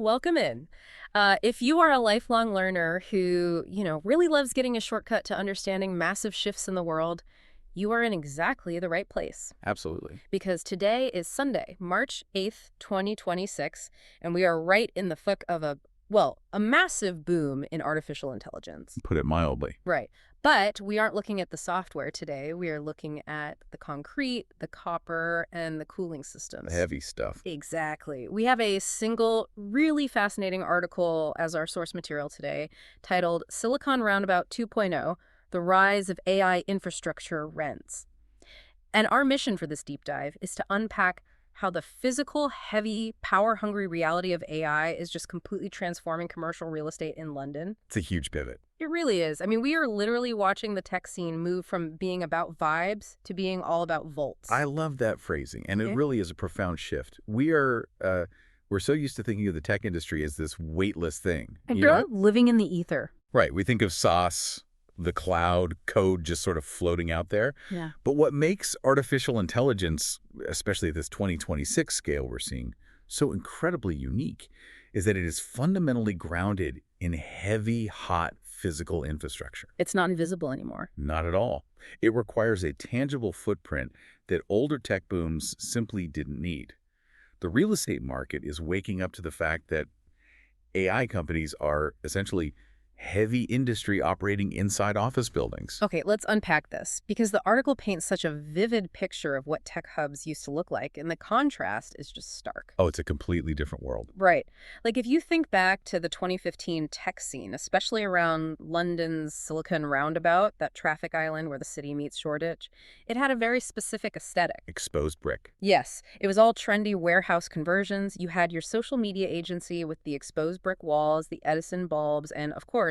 Welcome in. If you are a lifelong learner who, really loves getting a shortcut to understanding massive shifts in the world, you are in exactly the right place. Absolutely. Because today is Sunday, March 8th, 2026, and we are right in the thick of a massive boom in artificial intelligence. Put it mildly. Right. But we aren't looking at the software today. We are looking at the concrete, the copper, and the cooling The systems. heavy stuff. Exactly. We have a single, really fascinating article as our source material today titled Silicon Roundabout 2.0, The Rise of AI Infrastructure Rents. And our mission for this deep dive is to unpack how the physical, heavy, power-hungry reality of AI is just completely transforming commercial real estate in London. It's a huge pivot. It really is. I mean, we are literally watching the tech scene move from being about vibes to being all about volts. I love that phrasing, and it Yeah. really is a profound shift. We're so used to thinking of the tech industry as this weightless thing. And you're living in the ether. Right. We think of SaaS, the cloud, code just sort of floating out there. Yeah. But what makes artificial intelligence, especially at this 2026 scale we're seeing, so incredibly unique is that it is fundamentally grounded in heavy, hot physical infrastructure. It's not invisible anymore. Not at all. It requires a tangible footprint that older tech booms simply didn't need. The real estate market is waking up to the fact that AI companies are essentially heavy industry operating inside office buildings. Okay, let's unpack this, because the article paints such a vivid picture of what tech hubs used to look like, and the contrast is just stark. Oh, it's a completely different world. Right. Like if you think back to the 2015 tech scene, especially around London's Silicon Roundabout, that traffic island where the city meets Shoreditch, it had a very specific aesthetic. Exposed brick. Yes, it was all trendy warehouse conversions. You had your social media agency with the exposed brick walls, the Edison bulbs, and of course,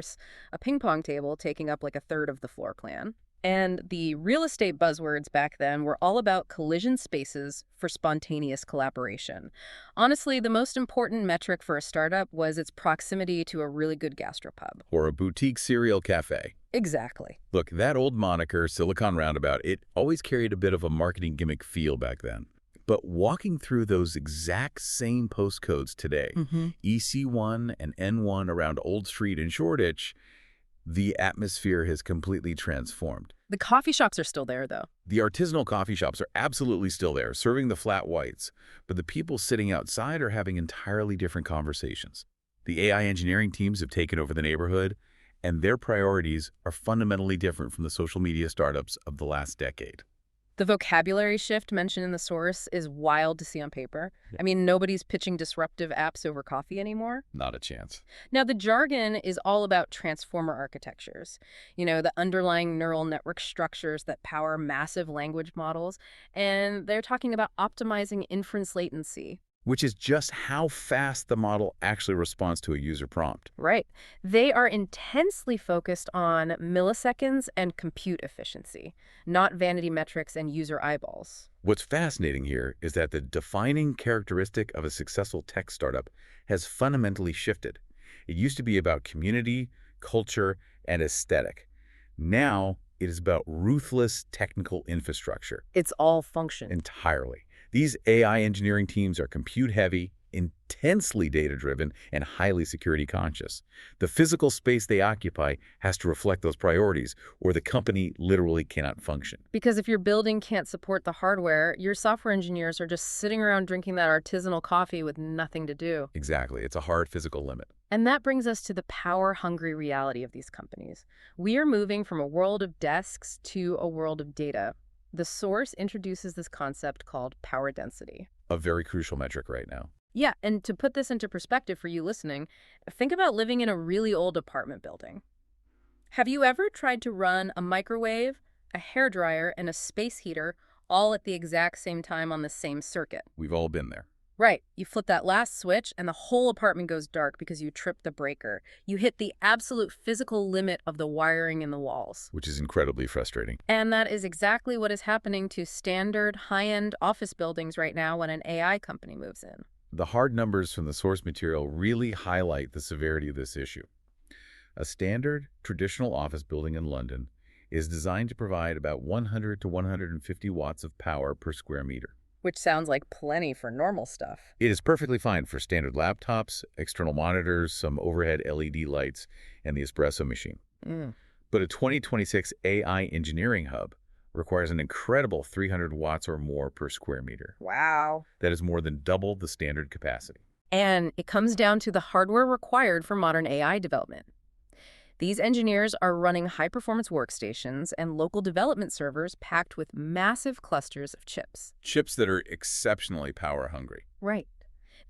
a ping pong table taking up like a third of the floor plan. And the real estate buzzwords back then were all about collision spaces for spontaneous collaboration. Honestly, the most important metric for a startup was its proximity to a really good gastropub. Or a boutique cereal cafe. Exactly. Look, that old moniker, Silicon Roundabout, it always carried a bit of a marketing gimmick feel back then. But walking through those exact same postcodes today, EC1 and N1 around Old Street in Shoreditch, the atmosphere has completely transformed. The coffee shops are still there, though. The artisanal coffee shops are absolutely still there, serving the flat whites, but the people sitting outside are having entirely different conversations. The AI engineering teams have taken over the neighborhood, and their priorities are fundamentally different from the social media startups of the last decade. The vocabulary shift mentioned in the source is wild to see on paper. I mean, nobody's pitching disruptive apps over coffee anymore. Not a chance. Now, the jargon is all about transformer architectures, the underlying neural network structures that power massive language models, and they're talking about optimizing inference latency. Which is just how fast the model actually responds to a user prompt. Right. They are intensely focused on milliseconds and compute efficiency, not vanity metrics and user eyeballs. What's fascinating here is that the defining characteristic of a successful tech startup has fundamentally shifted. It used to be about community, culture, and aesthetic. Now, it is about ruthless technical infrastructure. It's all function. Entirely. These AI engineering teams are compute-heavy, intensely data-driven, and highly security-conscious. The physical space they occupy has to reflect those priorities, or the company literally cannot function. Because if your building can't support the hardware, your software engineers are just sitting around drinking that artisanal coffee with nothing to do. Exactly. It's a hard physical limit. And that brings us to the power-hungry reality of these companies. We are moving from a world of desks to a world of data. The source introduces this concept called power density. A very crucial metric right now. Yeah, and to put this into perspective for you listening, think about living in a really old apartment building. Have you ever tried to run a microwave, a hairdryer, and a space heater all at the exact same time on the same circuit? We've all been there. Right. You flip that last switch and the whole apartment goes dark because you tripped the breaker. You hit the absolute physical limit of the wiring in the walls. Which is incredibly frustrating. And that is exactly what is happening to standard high-end office buildings right now when an AI company moves in. The hard numbers from the source material really highlight the severity of this issue. A standard, traditional office building in London is designed to provide about 100 to 150 watts of power per square meter. Which sounds like plenty for normal stuff. It is perfectly fine for standard laptops, external monitors, some overhead LED lights, and the espresso machine. Mm. But a 2026 AI engineering hub requires an incredible 300 watts or more per square meter. Wow. That is more than double the standard capacity. And it comes down to the hardware required for modern AI development. These engineers are running high-performance workstations and local development servers packed with massive clusters of chips. Chips that are exceptionally power hungry. Right.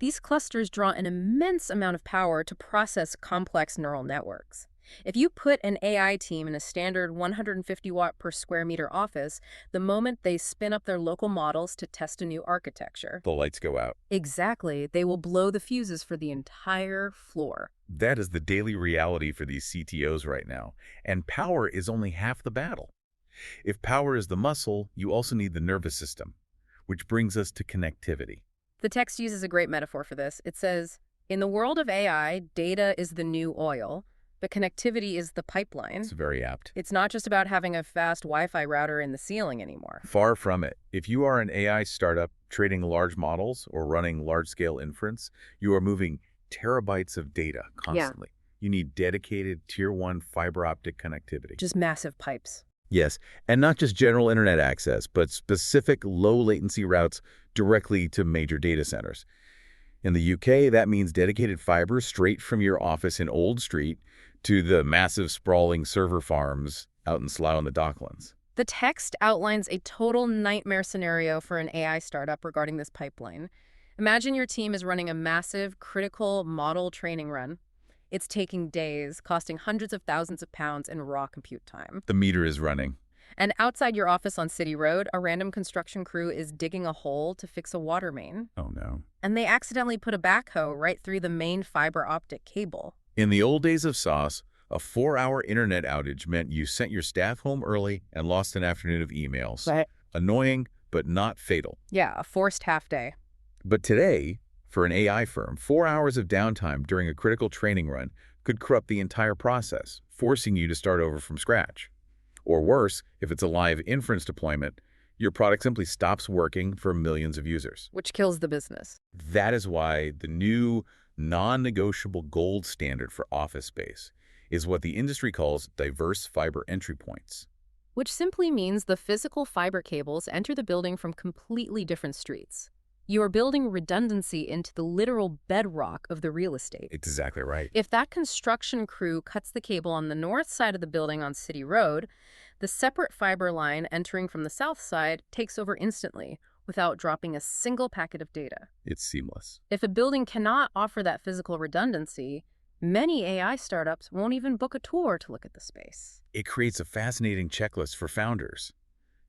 These clusters draw an immense amount of power to process complex neural networks. If you put an AI team in a standard 150 watt per square meter office, the moment they spin up their local models to test a new architecture, The lights go out. exactly, they will blow the fuses for the entire floor. That is the daily reality for these CTOs right now. And power is only half the battle. If power is the muscle, you also need the nervous system, which brings us to connectivity. The text uses a great metaphor for this. It says, in the world of AI, data is the new oil, but connectivity is the pipeline. It's very apt. It's not just about having a fast Wi-Fi router in the ceiling anymore. Far from it. If you are an AI startup trading large models or running large-scale inference, you are moving terabytes of data constantly. You need dedicated Tier 1 fiber optic connectivity. Just massive pipes. Yes, and not just general internet access, but specific low-latency routes directly to major data centers. In the UK, that means dedicated fiber straight from your office in Old Street to the massive sprawling server farms out in Slough and the Docklands. The text outlines a total nightmare scenario for an AI startup regarding this pipeline. Imagine your team is running a massive, critical model training run. It's taking days, costing hundreds of thousands of pounds in raw compute time. The meter is running. And outside your office on City Road, a random construction crew is digging a hole to fix a water main. Oh no. And they accidentally put a backhoe right through the main fiber optic cable. In the old days of SaaS, a 4-hour internet outage meant you sent your staff home early and lost an afternoon of emails. Right. Annoying, but not fatal. Yeah, a forced half day. But today, for an AI firm, 4 hours of downtime during a critical training run could corrupt the entire process, forcing you to start over from scratch. Or worse, if it's a live inference deployment, your product simply stops working for millions of users. Which kills the business. That is why the new non-negotiable gold standard for office space is what the industry calls diverse fiber entry points. Which simply means the physical fiber cables enter the building from completely different streets. You are building redundancy into the literal bedrock of the real estate. Exactly right. If that construction crew cuts the cable on the north side of the building on City Road, the separate fiber line entering from the south side takes over instantly without dropping a single packet of data. It's seamless. If a building cannot offer that physical redundancy, many AI startups won't even book a tour to look at the space. It creates a fascinating checklist for founders.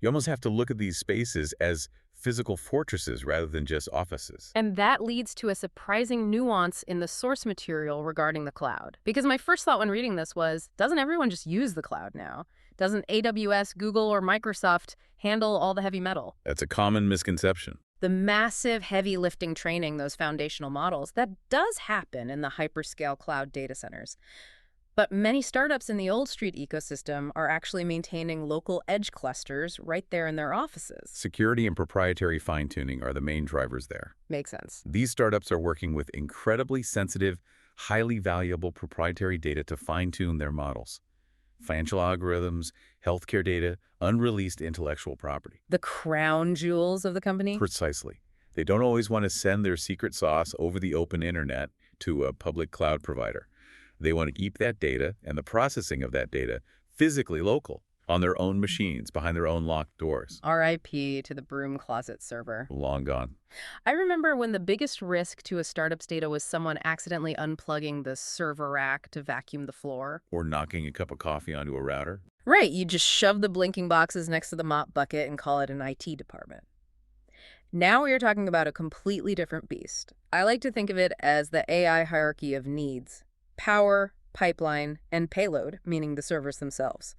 You almost have to look at these spaces as physical fortresses rather than just offices. And that leads to a surprising nuance in the source material regarding the cloud. Because my first thought when reading this was, doesn't everyone just use the cloud now? Doesn't AWS, Google, or Microsoft handle all the heavy metal? That's a common misconception. The massive heavy lifting training those foundational models, that does happen in the hyperscale cloud data centers. But many startups in the Old Street ecosystem are actually maintaining local edge clusters right there in their offices. Security and proprietary fine-tuning are the main drivers there. Makes sense. These startups are working with incredibly sensitive, highly valuable proprietary data to fine-tune their models. Financial algorithms, healthcare data, unreleased intellectual property. The crown jewels of the company? Precisely. They don't always want to send their secret sauce over the open internet to a public cloud provider. They want to keep that data and the processing of that data physically local, on their own machines, behind their own locked doors. RIP to the broom closet server. Long gone. I remember when the biggest risk to a startup's data was someone accidentally unplugging the server rack to vacuum the floor. Or knocking a cup of coffee onto a router. Right, you just shove the blinking boxes next to the mop bucket and call it an IT department. Now we are talking about a completely different beast. I like to think of it as the AI hierarchy of needs. Power, pipeline, and payload, meaning the servers themselves.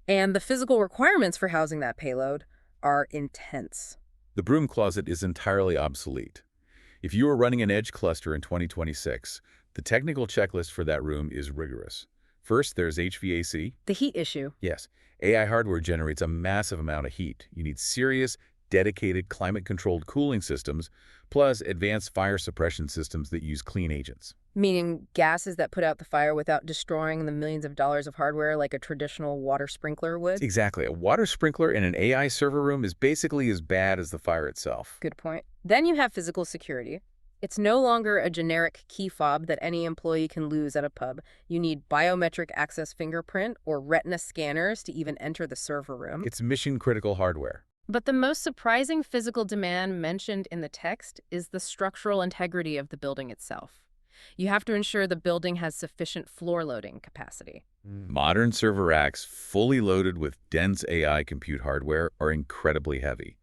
And the physical requirements for housing that payload are intense. The broom closet is entirely obsolete. If you are running an edge cluster in 2026, the technical checklist for that room is rigorous. First, there's HVAC. The heat issue. Yes, AI hardware generates a massive amount of heat. You need serious, dedicated climate-controlled cooling systems, plus advanced fire suppression systems that use clean agents. Meaning gases that put out the fire without destroying the millions of dollars of hardware like a traditional water sprinkler would? Exactly. A water sprinkler in an AI server room is basically as bad as the fire itself. Good point. Then you have physical security. It's no longer a generic key fob that any employee can lose at a pub. You need biometric access fingerprint or retina scanners to even enter the server room. It's mission-critical hardware. But the most surprising physical demand mentioned in the text is the structural integrity of the building itself. You have to ensure the building has sufficient floor loading capacity. Modern server racks, fully loaded with dense AI compute hardware, are incredibly heavy.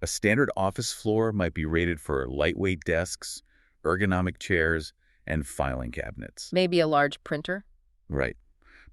A standard office floor might be rated for lightweight desks, ergonomic chairs, and filing cabinets. Maybe a large printer? Right.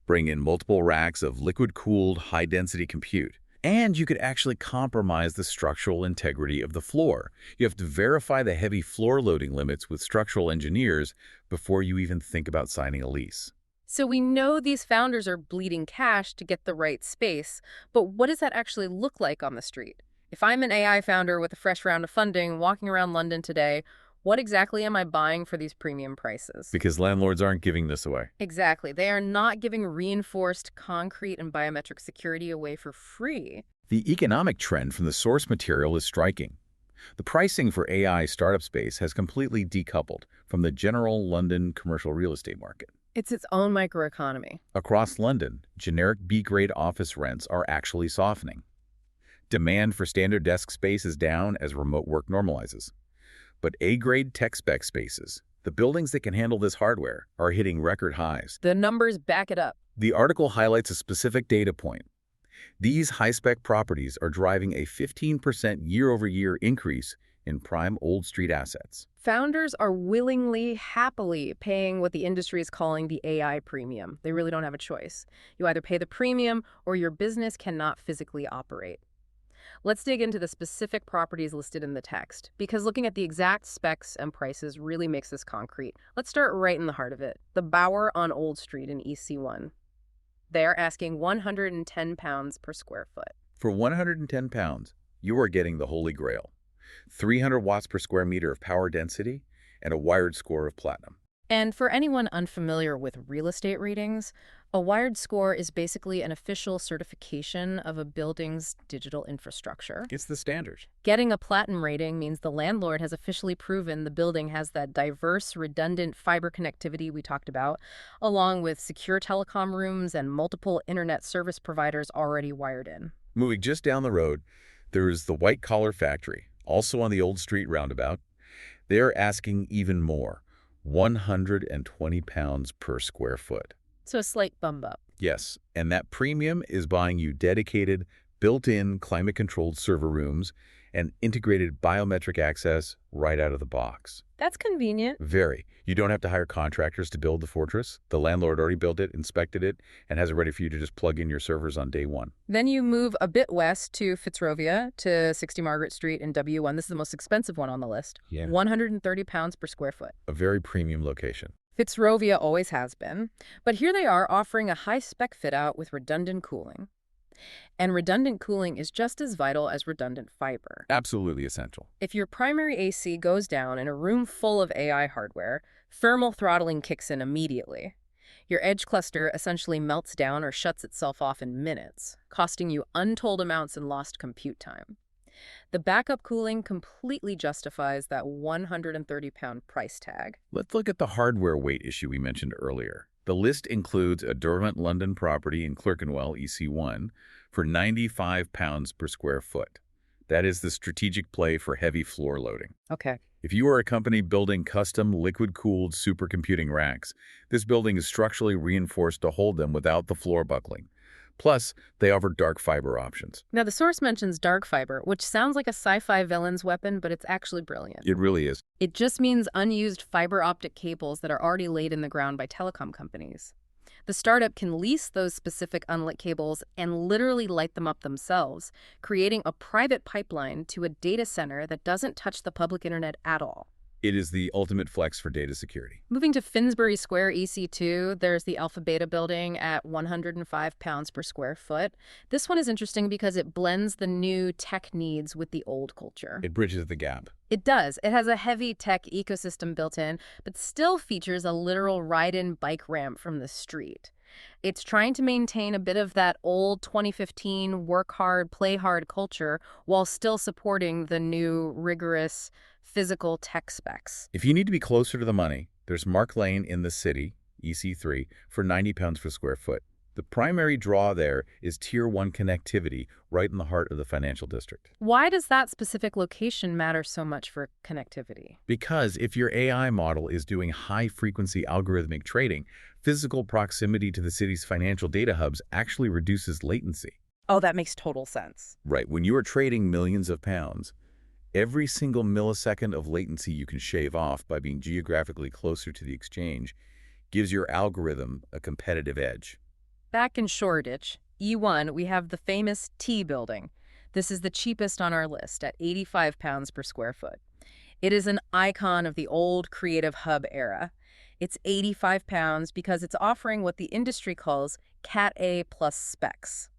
Bring in multiple racks of liquid-cooled, high-density compute. And you could actually compromise the structural integrity of the floor. You have to verify the heavy floor loading limits with structural engineers before you even think about signing a lease. So we know these founders are bleeding cash to get the right space, but what does that actually look like on the street? If I'm an AI founder with a fresh round of funding walking around London today, what exactly am I buying for these premium prices? Because landlords aren't giving this away. Exactly. They are not giving reinforced concrete and biometric security away for free. The economic trend from the source material is striking. The pricing for AI startup space has completely decoupled from the general London commercial real estate market. It's its own microeconomy. Across London, generic B-grade office rents are actually softening. Demand for standard desk space is down as remote work normalizes. But A-grade tech spec spaces, the buildings that can handle this hardware, are hitting record highs. The numbers back it up. The article highlights a specific data point. These high-spec properties are driving a 15% year-over-year increase in prime Old Street assets. Founders are willingly, happily paying what the industry is calling the AI premium. They really don't have a choice. You either pay the premium or your business cannot physically operate. Let's dig into the specific properties listed in the text, because looking at the exact specs and prices really makes this concrete. Let's start right in the heart of it. The Bower on Old Street in EC1. They're asking £110 per square foot. For £110, you are getting the holy grail. 300 watts per square meter of power density and a wired score of platinum. And for anyone unfamiliar with real estate ratings, a wired score is basically an official certification of a building's digital infrastructure. It's the standard. Getting a platinum rating means the landlord has officially proven the building has that diverse, redundant fiber connectivity we talked about, along with secure telecom rooms and multiple internet service providers already wired in. Moving just down the road, there is the White Collar Factory, also on the Old Street roundabout. They're asking even more, £120 per square foot. So a slight bump up. Yes, and that premium is buying you dedicated, built-in climate-controlled server rooms and integrated biometric access right out of the box. That's convenient. Very. You don't have to hire contractors to build the fortress. The landlord already built it, inspected it, and has it ready for you to just plug in your servers on day one. Then you move a bit west to Fitzrovia, to 60 Margaret Street in W1. This is the most expensive one on the list. Yeah. £130 per square foot. A very premium location. Fitzrovia always has been. But here they are offering a high-spec fit-out with redundant cooling. And redundant cooling is just as vital as redundant fiber. Absolutely essential. If your primary AC goes down in a room full of AI hardware, thermal throttling kicks in immediately. Your edge cluster essentially melts down or shuts itself off in minutes, costing you untold amounts in lost compute time. The backup cooling completely justifies that £130 price tag. Let's look at the hardware weight issue we mentioned earlier. The list includes a Derwent London property in Clerkenwell, EC1, for £95 per square foot. That is the strategic play for heavy floor loading. Okay. If you are a company building custom liquid-cooled supercomputing racks, this building is structurally reinforced to hold them without the floor buckling. Plus, they offer dark fiber options. Now, the source mentions dark fiber, which sounds like a sci-fi villain's weapon, but it's actually brilliant. It really is. It just means unused fiber optic cables that are already laid in the ground by telecom companies. The startup can lease those specific unlit cables and literally light them up themselves, creating a private pipeline to a data center that doesn't touch the public internet at all. It is the ultimate flex for data security. Moving to Finsbury Square EC2, there's the Alpha Beta building at 105 pounds per square foot. This one is interesting because it blends the new tech needs with the old culture. It bridges the gap. It does. It has a heavy tech ecosystem built in, but still features a literal ride-in bike ramp from the street. It's trying to maintain a bit of that old 2015 work hard, play hard culture while still supporting the new rigorous physical tech specs. If you need to be closer to the money, there's Mark Lane in the city, EC3, for 90 pounds per square foot. The primary draw there is Tier 1 connectivity right in the heart of the financial district. Why does that specific location matter so much for connectivity? Because if your AI model is doing high-frequency algorithmic trading, physical proximity to the city's financial data hubs actually reduces latency. Oh, that makes total sense. Right, when you are trading millions of pounds, every single millisecond of latency you can shave off by being geographically closer to the exchange gives your algorithm a competitive edge. Back in Shoreditch, E1, we have the famous T building. This is the cheapest on our list at 85 pounds per square foot. It is an icon of the old creative hub era. It's 85 pounds because it's offering what the industry calls Cat A plus specs.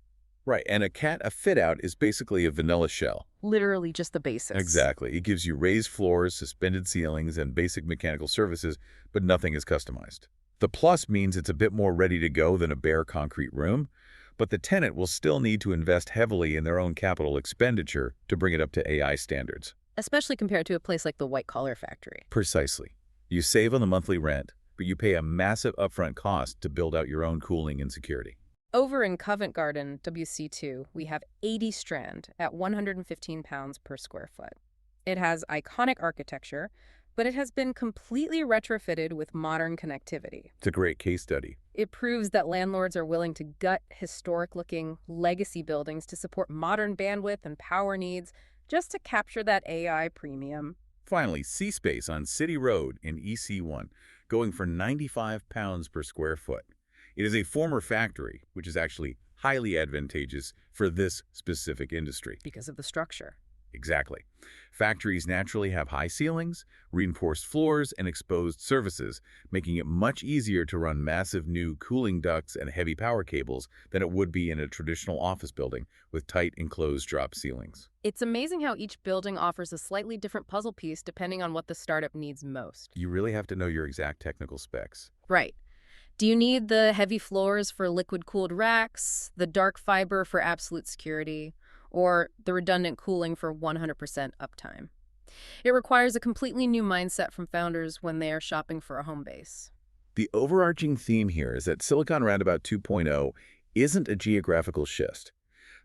Right, and a fit-out is basically a vanilla shell. Literally just the basics. Exactly. It gives you raised floors, suspended ceilings, and basic mechanical services, but nothing is customized. The plus means it's a bit more ready to go than a bare concrete room, but the tenant will still need to invest heavily in their own capital expenditure to bring it up to AI standards. Especially compared to a place like the white-collar factory. Precisely. You save on the monthly rent, but you pay a massive upfront cost to build out your own cooling and security. Over in Covent Garden, WC2, we have 80 Strand at 115 pounds per square foot. It has iconic architecture, but it has been completely retrofitted with modern connectivity. It's a great case study. It proves that landlords are willing to gut historic-looking legacy buildings to support modern bandwidth and power needs just to capture that AI premium. Finally, C-Space on City Road in EC1, going for 95 pounds per square foot. It is a former factory, which is actually highly advantageous for this specific industry. Because of the structure. Exactly. Factories naturally have high ceilings, reinforced floors, and exposed surfaces, making it much easier to run massive new cooling ducts and heavy power cables than it would be in a traditional office building with tight enclosed drop ceilings. It's amazing how each building offers a slightly different puzzle piece depending on what the startup needs most. You really have to know your exact technical specs. Right. Do you need the heavy floors for liquid-cooled racks, the dark fiber for absolute security, or the redundant cooling for 100% uptime? It requires a completely new mindset from founders when they are shopping for a home base. The overarching theme here is that Silicon Roundabout 2.0 isn't a geographical shift.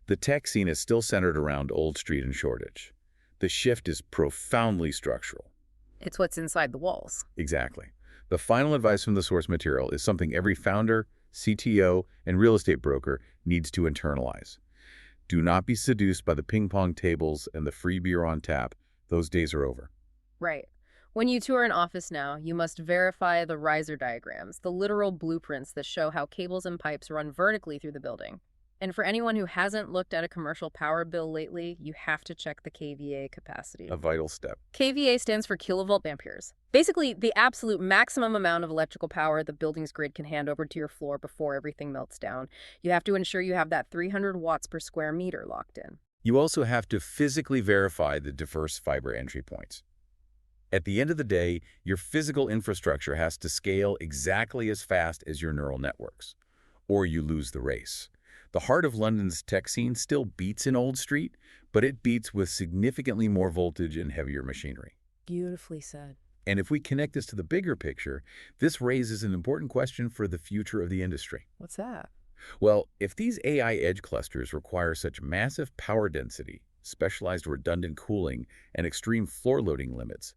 The tech scene is still centered around Old Street and Shoreditch. The shift is profoundly structural. It's what's inside the walls. Exactly. The final advice from the source material is something every founder, CTO, and real estate broker needs to internalize. Do not be seduced by the ping-pong tables and the free beer on tap. Those days are over. Right. When you tour an office now, you must verify the riser diagrams, the literal blueprints that show how cables and pipes run vertically through the building. And for anyone who hasn't looked at a commercial power bill lately, you have to check the kVA capacity. A vital step. kVA stands for kilovolt amperes. Basically, the absolute maximum amount of electrical power the building's grid can hand over to your floor before everything melts down. You have to ensure you have that 300 watts per square meter locked in. You also have to physically verify the diverse fiber entry points. At the end of the day, your physical infrastructure has to scale exactly as fast as your neural networks, or you lose the race. The heart of London's tech scene still beats in Old Street, but it beats with significantly more voltage and heavier machinery. Beautifully said. And if we connect this to the bigger picture, this raises an important question for the future of the industry. What's that? Well, if these AI edge clusters require such massive power density, specialized redundant cooling, and extreme floor loading limits,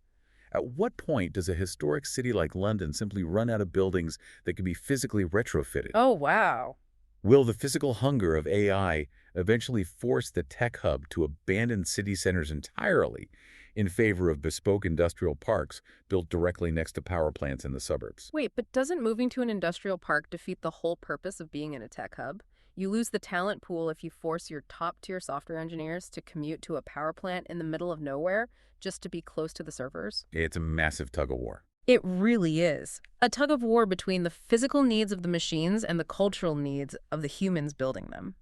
at what point does a historic city like London simply run out of buildings that can be physically retrofitted? Oh, wow. Will the physical hunger of AI eventually force the tech hub to abandon city centers entirely in favor of bespoke industrial parks built directly next to power plants in the suburbs? Wait, but doesn't moving to an industrial park defeat the whole purpose of being in a tech hub? You lose the talent pool if you force your top-tier software engineers to commute to a power plant in the middle of nowhere just to be close to the servers. It's a massive tug of war. It really is. A tug of war between the physical needs of the machines and the cultural needs of the humans building them.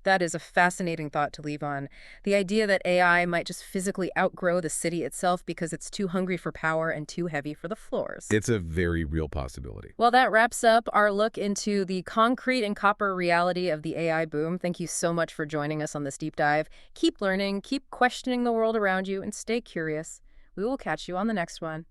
That is a fascinating thought to leave on. The idea that AI might just physically outgrow the city itself because it's too hungry for power and too heavy for the floors. It's a very real possibility. Well, that wraps up our look into the concrete and copper reality of the AI boom. Thank you so much for joining us on this deep dive. Keep learning, keep questioning the world around you, and stay curious. We will catch you on the next one.